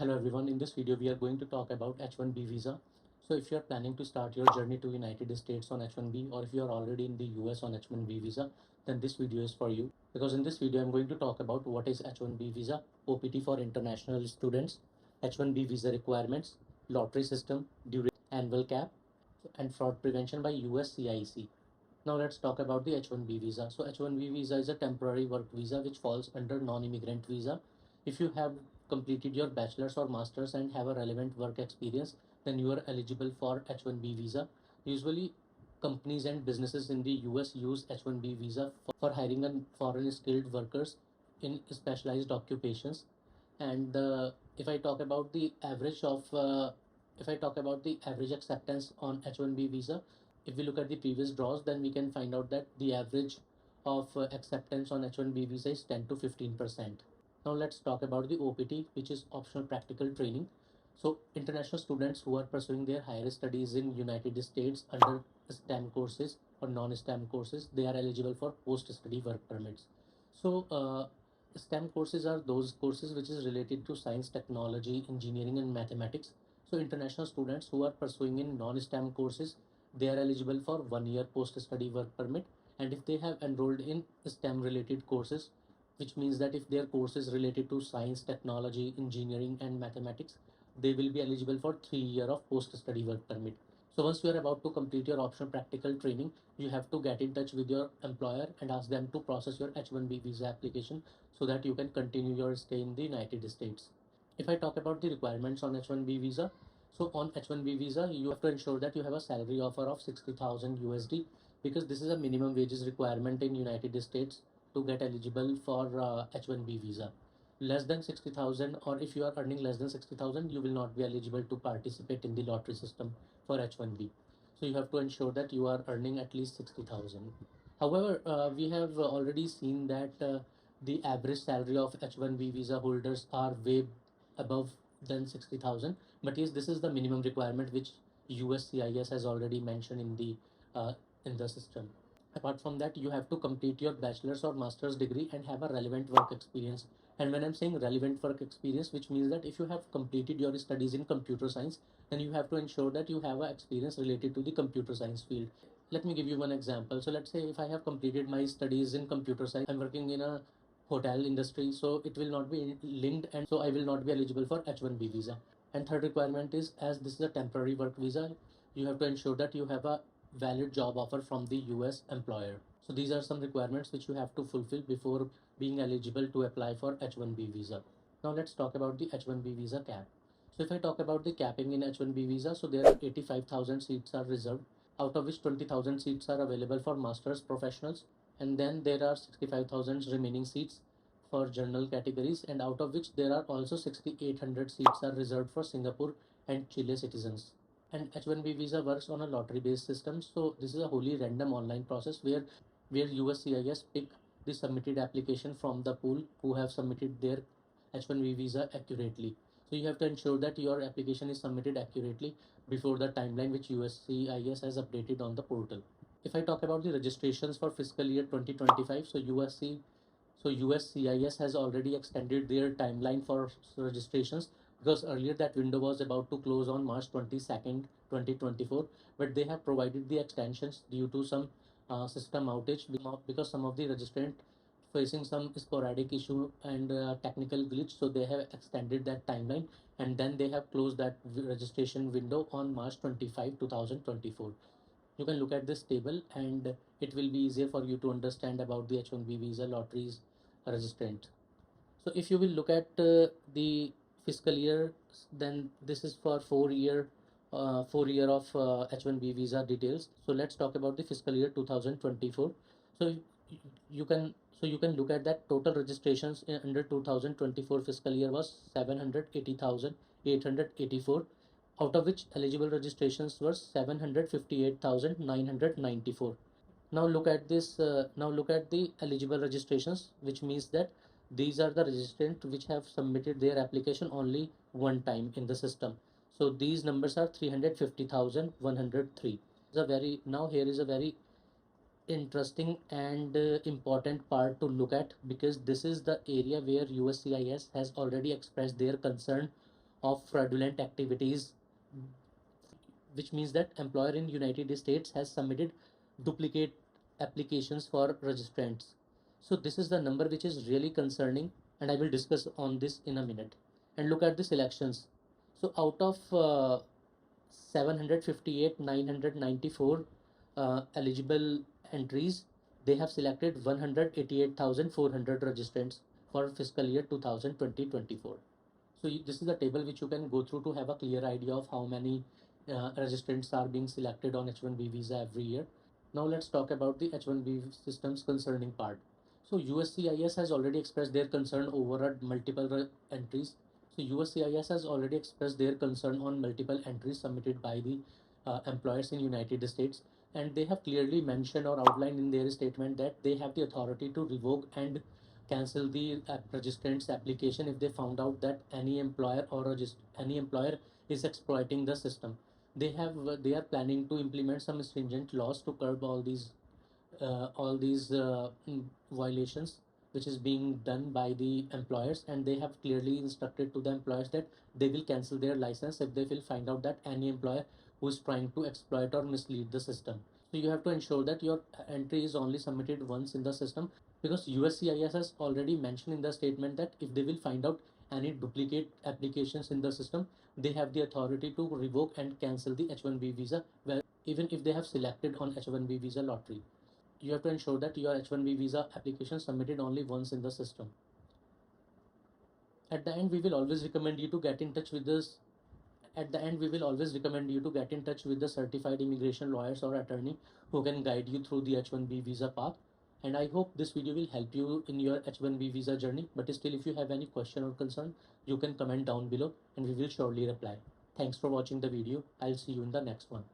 Hello everyone, in this video we are going to talk about H-1B visa. So if you are planning to start your journey to United States on H-1B, or if you are already in the US on H-1B visa, then this video is for you. Because in this video I'm going to talk about what is H-1B visa, OPT for international students, H-1B visa requirements, lottery system, duration, annual cap, and fraud prevention by US CIC. Now let's talk about the H-1B visa. So H-1B visa is a temporary work visa which falls under non-immigrant visa. If you have completed your bachelor's or master's and have a relevant work experience, then you are eligible for H-1B visa. Usually companies and businesses in the US use H-1B visa for hiring on foreign skilled workers in specialized occupations. And if I talk about the average of if I talk about the average acceptance on H-1B visa, if we look at the previous draws, then we can find out that the average of acceptance on H-1B visa is 10 to 15%. Now let's talk about the OPT, which is optional practical training. So international students who are pursuing their higher studies in United States under STEM courses or non-STEM courses, they are eligible for post-study work permits. So STEM courses are those courses which is related to science, technology, engineering, and mathematics. So international students who are pursuing in non-STEM courses, they are eligible for 1 year post-study work permit. And if they have enrolled in STEM related courses, which means that if their course is related to science, technology, engineering, and mathematics, they will be eligible for 3 year of post-study work permit. So once you are about to complete your optional practical training, you have to get in touch with your employer and ask them to process your H-1B visa application so that you can continue your stay in the United States. If I talk about the requirements on H-1B visa, so on H-1B visa, you have to ensure that you have a salary offer of 60,000 USD, because this is a minimum wages requirement in United States to get eligible for H-1B visa. Less than 60,000, or if you are earning less than 60,000, you will not be eligible to participate in the lottery system for H-1B. So you have to ensure that you are earning at least 60,000. However, we have already seen that the average salary of H-1B visa holders are way above than 60,000. But yes, this is the minimum requirement which USCIS has already mentioned in the system. Apart from that, you have to complete your bachelor's or master's degree and have a relevant work experience. And when I'm saying relevant work experience, which means that if you have completed your studies in computer science, then you have to ensure that you have a experience related to the computer science field. Let me give you one example. So let's say if I have completed my studies in computer science, I'm working in a hotel industry, so it will not be linked, and so I will not be eligible for H-1B visa. And third requirement is, as this is a temporary work visa, you have to ensure that you have a valid job offer from the US employer. So these are some requirements which you have to fulfill before being eligible to apply for H-1B visa. Now let's talk about the H-1B visa cap. So if I talk about the capping in H-1B visa, so there are 85,000 seats are reserved, out of which 20,000 seats are available for master's professionals, and then there are 65,000 remaining seats for general categories, and out of which there are also 6,800 seats are reserved for Singapore and Chile citizens. And H-1B visa works on a lottery based system, so this is a wholly random online process where USCIS pick the submitted application from the pool who have submitted their H-1B visa accurately. So you have to ensure that your application is submitted accurately before the timeline which USCIS has updated on the portal. If I talk about the registrations for fiscal year 2025, so USCIS has already extended their timeline for registrations, because earlier that window was about to close on March 22nd, 2024, but they have provided the extensions due to some system outage, because some of the registrant facing some sporadic issue and technical glitch, so they have extended that timeline, and then they have closed that registration window on March 25, 2024. You can look at this table, and it will be easier for you to understand about the H-1B visa lotteries registrant. So if you will look at the fiscal year, then this is for 4 year 4 year of H-1B visa details. So let's talk about the fiscal year 2024. So you can you can look at that total registrations under 2024 fiscal year was 780,884, out of which eligible registrations were 758,994. Now look at this. Now look at the eligible registrations, which means that these are the registrants which have submitted their application only one time in the system. So these numbers are 350,103. The very now here is a very interesting and important part to look at, because this is the area where USCIS has already expressed their concern of fraudulent activities, which means that employer in United States has submitted duplicate applications for registrants. So this is the number which is really concerning, and I will discuss on this in a minute. And look at the selections. So out of 758 994 eligible entries, they have selected 188,400 registrants for fiscal year 2020-24. So this is a table which you can go through to have a clear idea of how many registrants are being selected on H-1B visa every year. Now let's talk about the H-1B systems concerning part. So USCIS has already expressed their concern over multiple entries. So USCIS has already expressed their concern on multiple entries submitted by the employers in United States, and they have clearly mentioned or outlined in their statement that they have the authority to revoke and cancel the registrant's application if they found out that any employer or any employer is exploiting the system. They are planning to implement some stringent laws to curb all these violations which is being done by the employers, and they have clearly instructed to the employers that they will cancel their license if they will find out that any employer who is trying to exploit or mislead the system. So you have to ensure that your entry is only submitted once in the system, because USCIS has already mentioned in the statement that if they will find out any duplicate applications in the system, they have the authority to revoke and cancel the H-1B visa, where even if they have selected on H-1B visa lottery. You have to ensure that your H-1B visa application submitted only once in the system. At the end, we will always recommend you to get in touch with us. At the end, we will always recommend you to get in touch with the certified immigration lawyers or attorney who can guide you through the H-1B visa path. And I hope this video will help you in your H-1B visa journey. But still, if you have any question or concern, you can comment down below and we will surely reply. Thanks for watching the video. I'll see you in the next one.